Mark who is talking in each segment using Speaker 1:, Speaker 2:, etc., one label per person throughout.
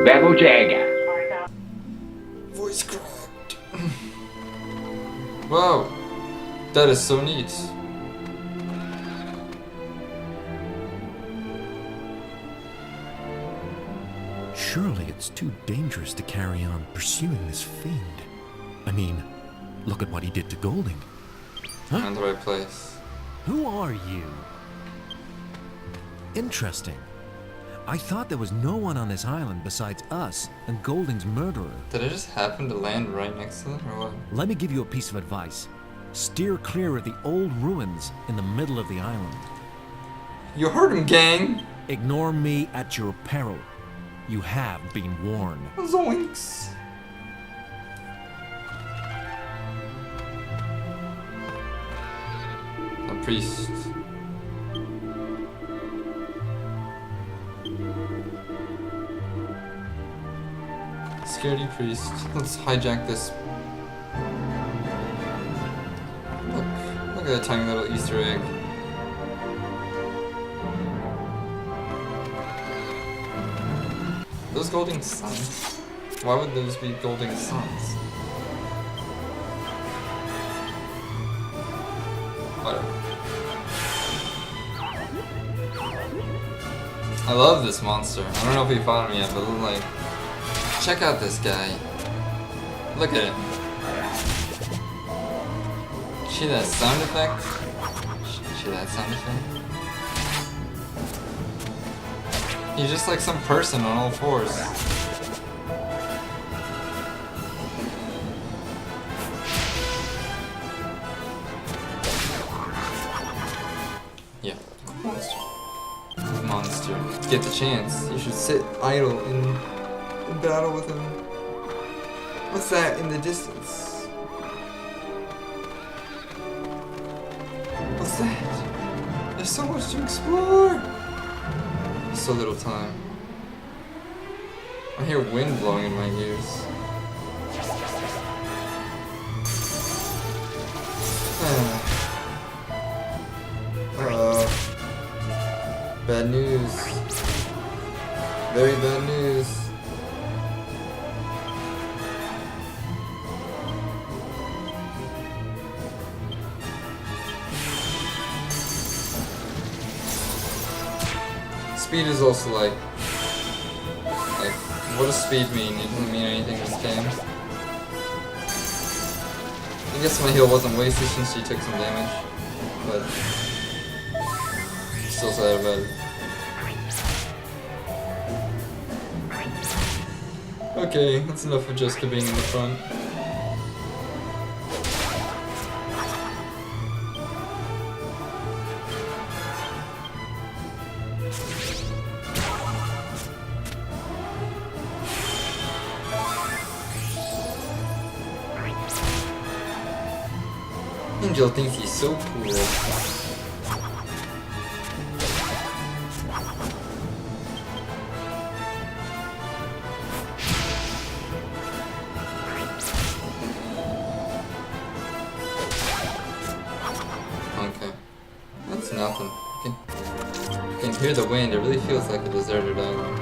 Speaker 1: ObaboJagga.
Speaker 2: Voice cracked. Wow, that is so neat.
Speaker 3: Surely it's too dangerous to carry on pursuing this fiend. I mean, look at what he did to Golding.
Speaker 2: I'm in the right place.
Speaker 3: Who are you? Interesting. I thought there was no one on this island besides us and Golding's murderer.
Speaker 2: Did I just happen to land right next to them, or what?
Speaker 3: Let me give you a piece of advice. Steer clear of the old ruins in the middle of the island.
Speaker 2: You heard him, gang!
Speaker 3: Ignore me at your peril. You have been warned.
Speaker 2: Zoinks! A priest. Scaredy priest. Let's hijack this. Look at that tiny little Easter egg. Those Golding's sons? Why would those be Golding's sons? Whatever. I love this monster. I don't know if he found me yet, but like, check out this guy. Look at him. See that sound effect? See that sound effect? He's just like some person on all fours. Yeah, monster. Monster. Get the chance. You should sit idle in battle with him. What's that in the distance? What's that? There's so much to explore! So little time. I hear wind blowing in my ears. Bad news. Very bad news. Speed is also like, what does speed mean? It doesn't mean anything in this game. I guess my heal wasn't wasted since she took some damage, but still sad about it. Okay, that's enough of Jessica being in the front. Angel thinks he's so cool. Okay. That's nothing. You can hear the wind. It really feels like a deserted island.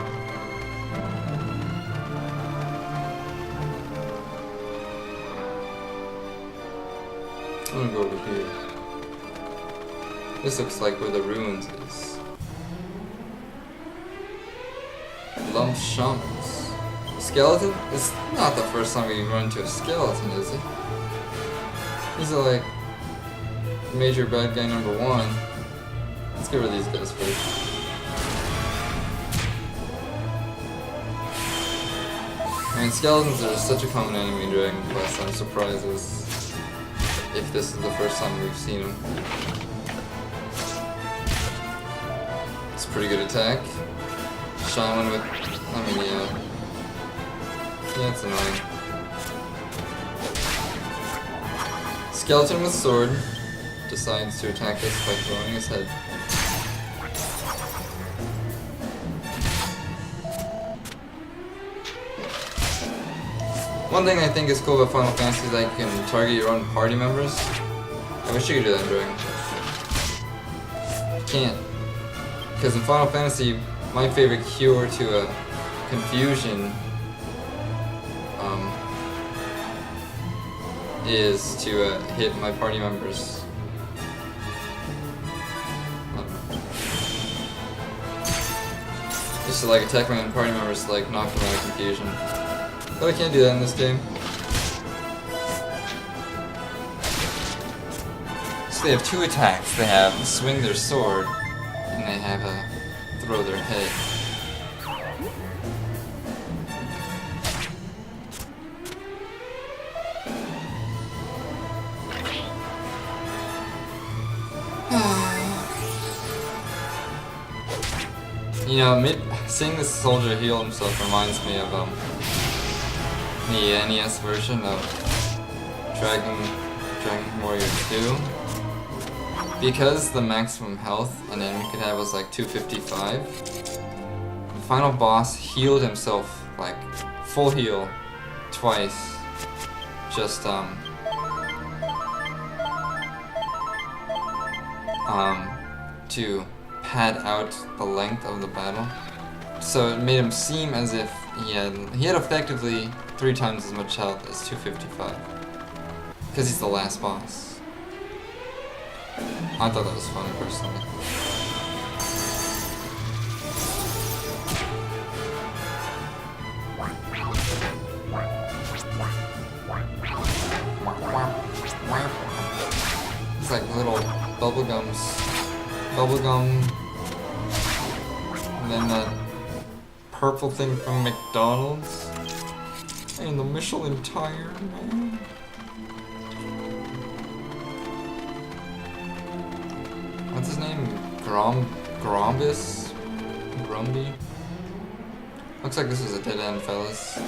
Speaker 2: I'm gonna go over here. This looks like where the ruins is. Lump shamans. A skeleton? It's not the first time we run into a skeleton, is it? These are like major bad guy number 1. Let's get rid of these guys first. I mean, skeletons are such a common enemy in Dragon Quest. I'm surprised if this is the first time we've seen him. It's a pretty good attack. Shaman with, yeah, it's annoying. Skeleton with sword decides to attack us by throwing his head. One thing I think is cool about Final Fantasy is that you can target your own party members. I wish you could do that in Dragon Quest. You can't. Because in Final Fantasy, my favorite cure to confusion is to hit my party members. Just to like attack my own party members to like knock them out of confusion. But I can't do that in this game. So they have two attacks. They have swing their sword, and they have throw their head. You know, seeing this soldier heal himself reminds me of the NES version of Dragon Warrior 2. Because the maximum health an enemy could have was like 255, the final boss healed himself like full heal twice. Just to pad out the length of the battle. So it made him seem as if he had effectively 3 times as much health as 255. Because he's the last boss. I thought that was funny personally. It's like little bubblegum, and then that purple thing from McDonald's, and the Michelin tire, man. What's his name? Grumby? Looks like this was a dead end, fellas.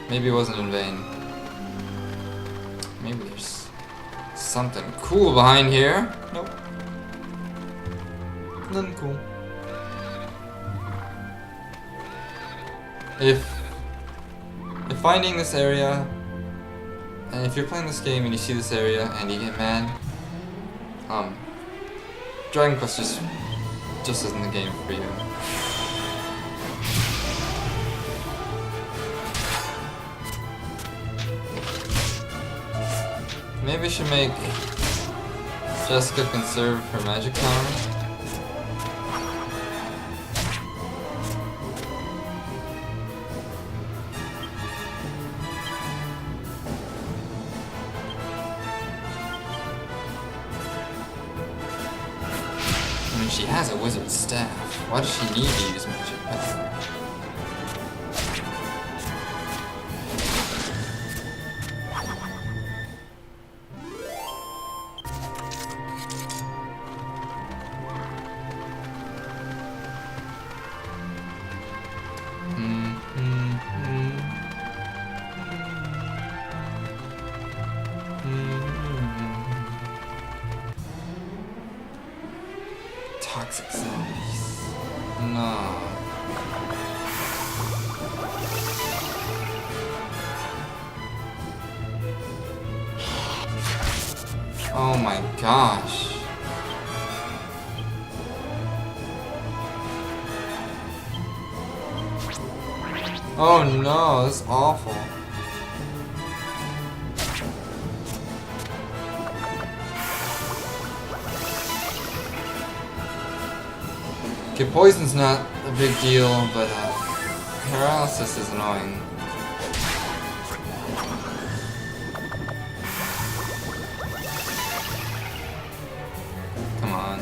Speaker 2: Maybe it wasn't in vain. Maybe there's something cool behind here. Nope. Nothing cool. If finding this area, and if you're playing this game and you see this area and you get mad, Dragon Quest just isn't the game for you. Maybe I should make Jessica conserve her magic power. I mean, she has a wizard staff. Why does she need to use magic power? Toxic zombies. No. Oh my gosh. Oh no, that's awful. Okay, poison's not a big deal, but paralysis is annoying. Come on.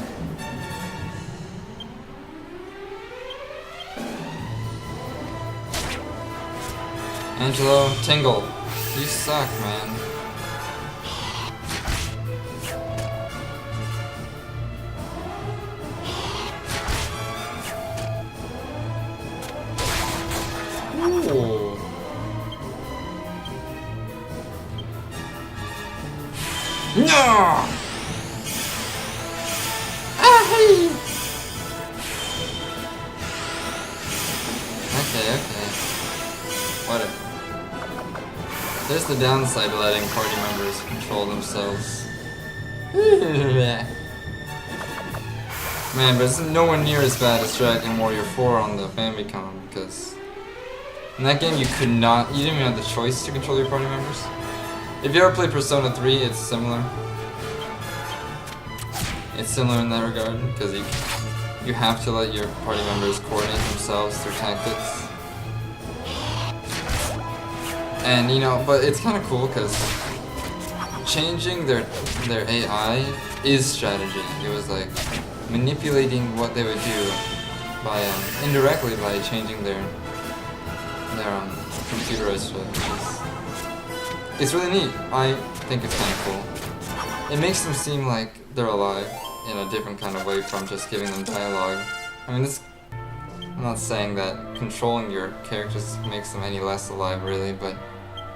Speaker 2: Angelo, Tingle, you suck, man. Ooh. No! Okay. Whatever. There's the downside to letting party members control themselves. Man, but it's nowhere near as bad as Dragon Warrior 4 on the Famicom, because in that game you didn't even have the choice to control your party members. If you ever played Persona 3, it's similar. It's similar in that regard, because you have to let your party members coordinate themselves through tactics. And but it's kind of cool because changing their AI is strategy. It was like manipulating what they would do by indirectly by changing their computerized strategies. It's really neat. I think it's kind of cool. It makes them seem like they're alive in a different kind of way from just giving them dialogue. I mean, I'm not saying that controlling your characters makes them any less alive, really, but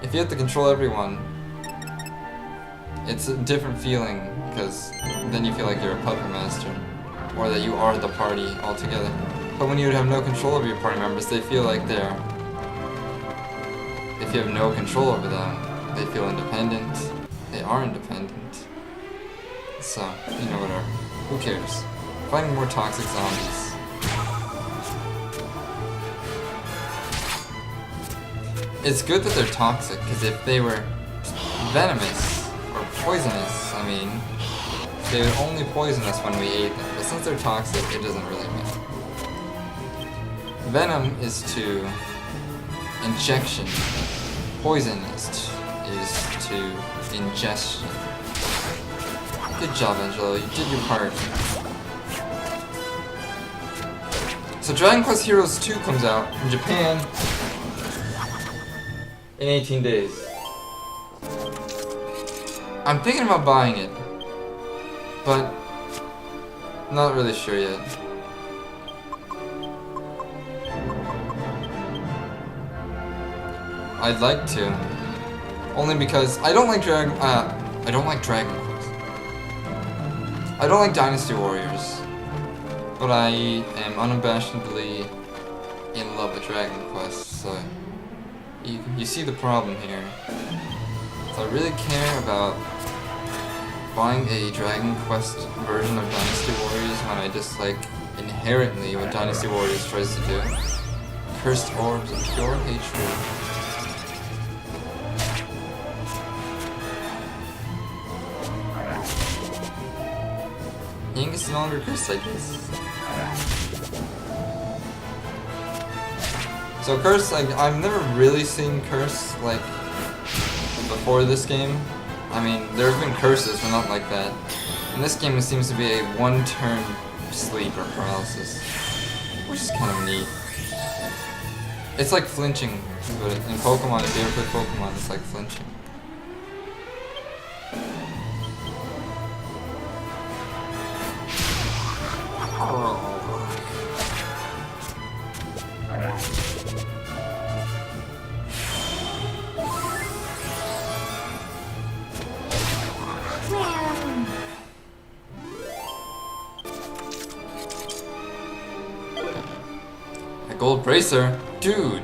Speaker 2: if you have to control everyone, it's a different feeling, because then you feel like you're a puppet master, or that you are the party altogether. But when you have no control over your party members, they feel like if you have no control over them, they feel independent. They are independent. So, whatever. Who cares? Fighting more toxic zombies. It's good that they're toxic, because if they were venomous or poisonous, I mean, they would only poison us when we ate them. But since they're toxic, it doesn't really matter. Venom is to injection. Poison is to ingestion. Good job, Angelo. You did your part. So Dragon Quest Heroes 2 comes out in Japan in 18 days. I'm thinking about buying it, but not really sure yet. I'd like to, only because I don't like Dragon Quest. I don't like Dynasty Warriors, but I am unabashedly in love with Dragon Quest, so you see the problem here. So I really care about buying a Dragon Quest version of Dynasty Warriors when I dislike inherently what Dynasty Warriors tries to do. Cursed orbs of pure hatred. Ying is no longer cursed, I guess. So curse, I've never really seen curse before this game. I mean, there have been curses, but not like that. In this game, it seems to be a one-turn sleep or paralysis, which is kind of neat. It's like flinching, but in Pokemon, if you ever play Pokemon, it's like flinching. A gold bracer? Dude!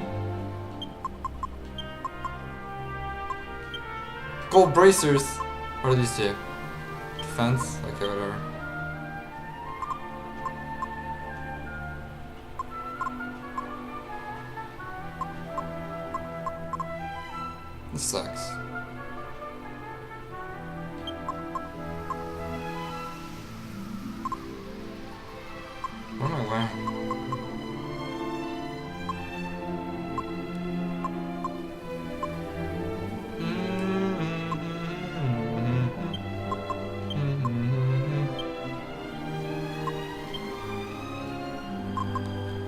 Speaker 2: Gold bracers! What do these do? Defense? Okay, whatever. This sucks. What am I wearing?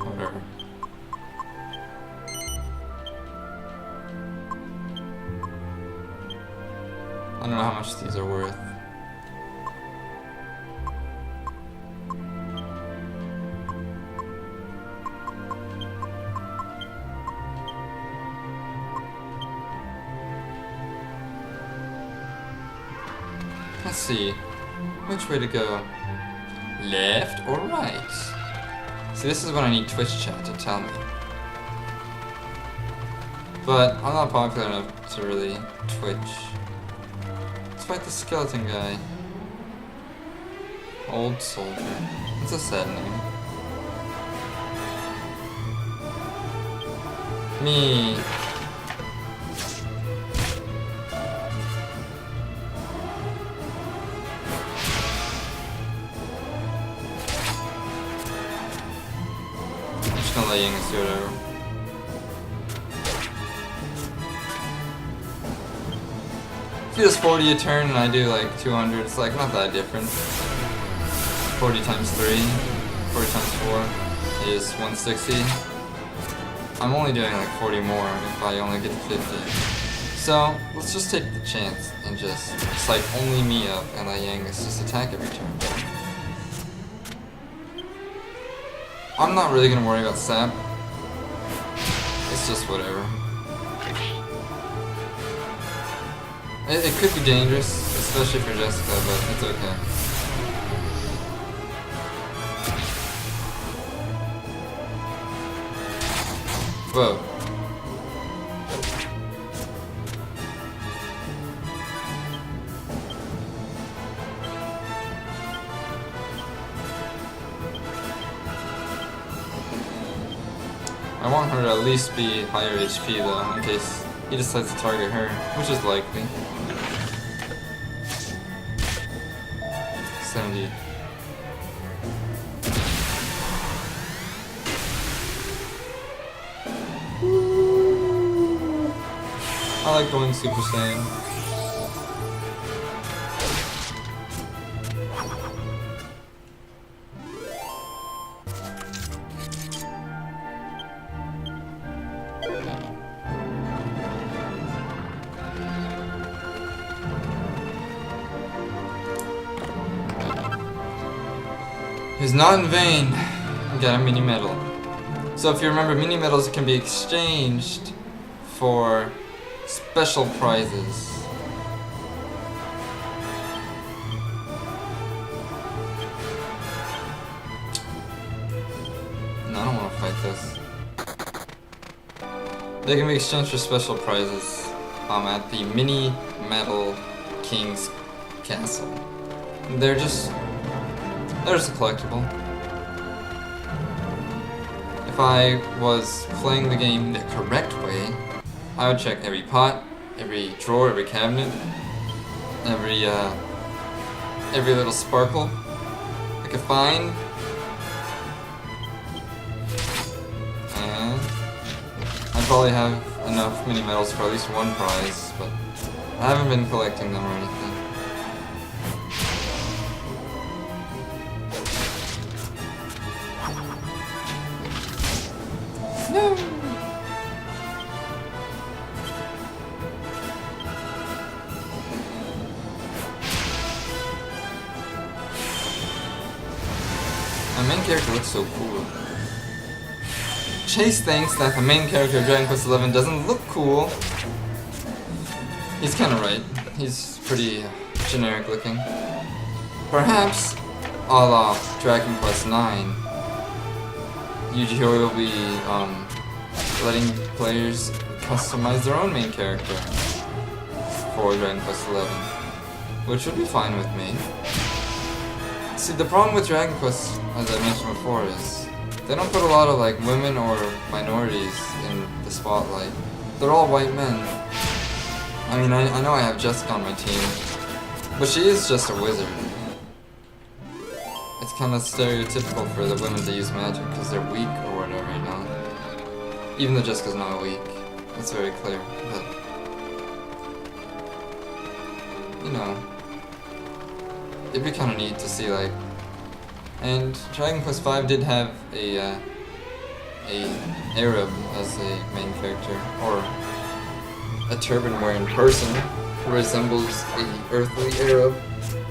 Speaker 2: Whatever. I don't know how much these are worth. Let's see. Which way to go? Left or right? See, this is when I need Twitch chat to tell me. But I'm not popular enough to really Twitch. Let's fight the skeleton guy. Old soldier. It's a sad name. Me. I'm just gonna let Yangus do whatever. If he does 40 a turn and I do like 200, it's like not that different. 40 times 3, 40 times 4 is 160. I'm only doing like 40 more if I only get to 50. So let's just take the chance and just psych only me up and let Yangus just attack every turn. I'm not really gonna worry about sap. It's just whatever. It could be dangerous, especially for Jessica, but it's okay. Whoa. I want her to at least be higher HP though, in case he decides to target her, which is likely. 70. I like going Super Saiyan. It's not in vain. Got a mini medal. So if you remember, mini medals can be exchanged for special prizes. No, I don't want to fight this. They can be exchanged for special prizes at the Mini Medal King's Castle. They're just a collectible. If I was playing the game the correct way, I would check every pot, every drawer, every cabinet, every little sparkle I could find, and I'd probably have enough mini medals for at least one prize, but I haven't been collecting them or anything. No! My main character looks so cool. Chase thinks that the main character of Dragon Quest XI doesn't look cool. He's kinda right. He's pretty generic looking. Perhaps, a la Dragon Quest IX, Yuji will be letting players customize their own main character for Dragon Quest XI, which would be fine with me. See, the problem with Dragon Quest, as I mentioned before, is they don't put a lot of like women or minorities in the spotlight. They're all white men. I mean, I know I have Jessica on my team, but she is just a wizard. It's kind of stereotypical for the women to use magic because they're weak or whatever, you know? Even though Jessica's not weak. That's very clear, but... you know... it'd be kind of neat to see, like... and Dragon Quest V did have a Arab as a main character, or a turban-wearing person who resembles a earthly Arab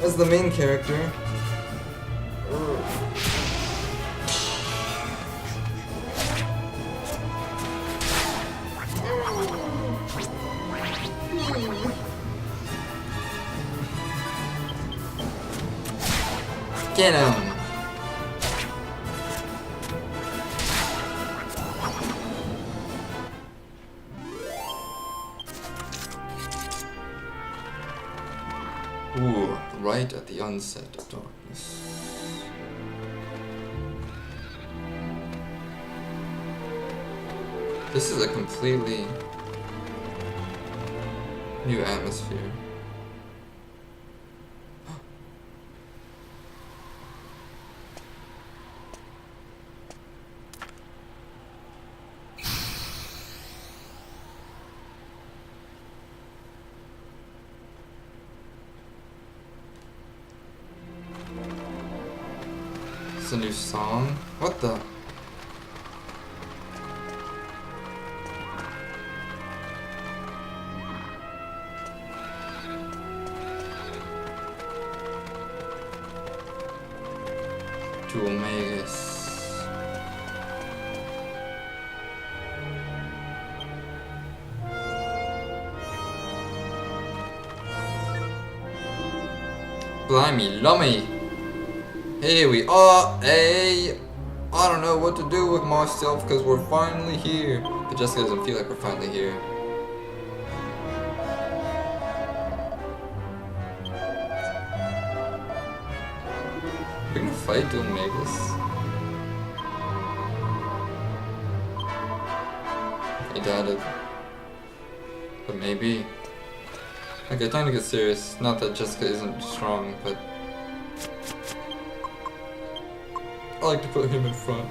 Speaker 2: as the main character. Get him! Ooh, right at the onset of darkness. This is a completely new atmosphere. It's a new song? What the? To Omegas. Blimey, lummy. Here we are. Hey, I don't know what to do with myself because we're finally here. But Jessica doesn't feel like we're finally here. We're gonna fight to Omegas. I doubt it. But maybe. Okay, time to get serious. Not that Jessica isn't strong, but I like to put him in front.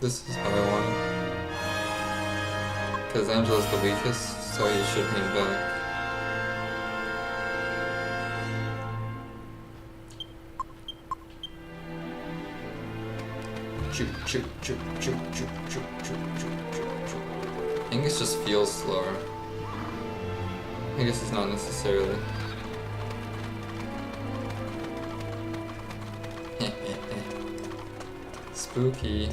Speaker 2: This is how I want it. Because Angela's the weakest, so he should lean back. Choo choo choo choo choo choo choo choo choo choo. Angus just feels slower. I guess it's not necessarily. Spooky.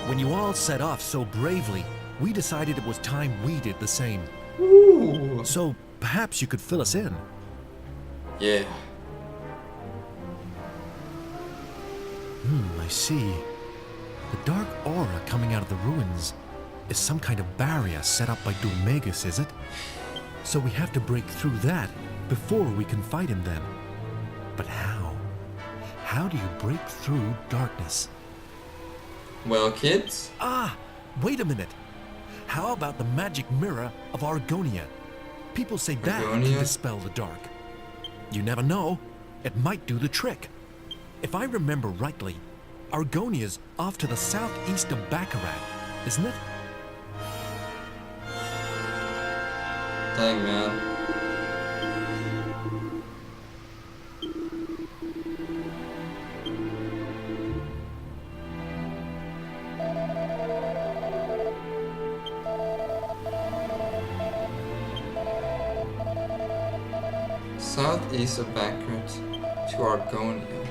Speaker 3: When you all set off so bravely, we decided it was time we did the same.
Speaker 2: Ooh.
Speaker 3: So perhaps you could fill us in.
Speaker 2: Yeah.
Speaker 3: I see. The dark aura coming out of the ruins is some kind of barrier set up by Domegas, is it? So we have to break through that before we can fight him then. But how? How do you break through darkness?
Speaker 2: Well, kids.
Speaker 3: Ah, wait a minute. How about the magic mirror of Argonia? People say that can
Speaker 2: Argonia?
Speaker 3: dispel the dark. You never know. It might do the trick. If I remember rightly, Argonia's off to the southeast of Baccarat, isn't it?
Speaker 2: Dang, man. Southeast of Baccarat to Argonia.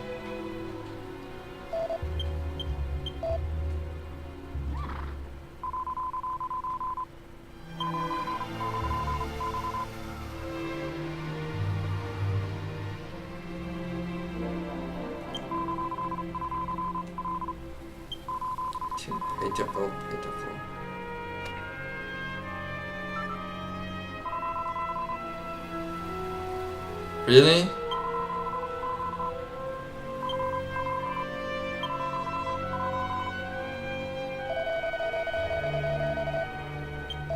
Speaker 2: Too pitiful, pitiful. Really?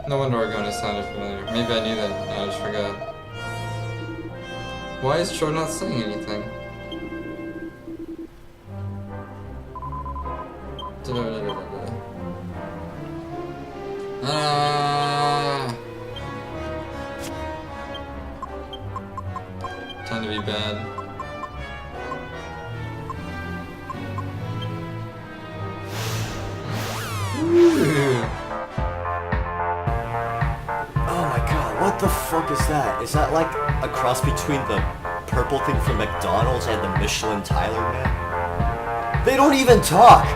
Speaker 2: No wonder Argonia sounded familiar. Maybe I knew that and I just forgot. Why is Tro not saying anything? Ah! Time to be bad.
Speaker 1: is that? Is that like a cross between the purple thing from McDonald's and the Michelin Tyler man? They don't even talk!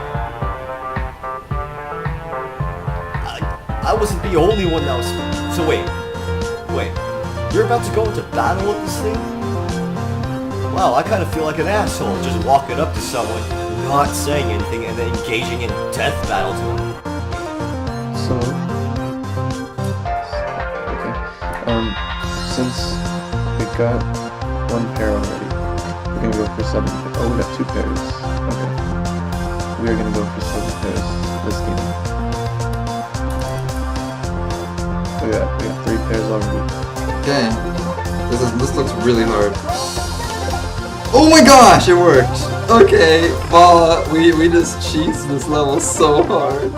Speaker 1: I wasn't the only one that was... So wait. You're about to go into battle with this thing? Wow, I kind of feel like an asshole just walking up to someone, not saying anything, and then engaging in death battle to him.
Speaker 4: So, okay. Since we got one pair already, we're gonna go for 7 pairs. Oh, we got 2 pairs. Okay. We are gonna go for 7 pairs this game. We got 3 pairs already.
Speaker 2: Okay. This looks really hard. Oh my gosh, it worked! Okay, Vala, we just cheesed this level so hard.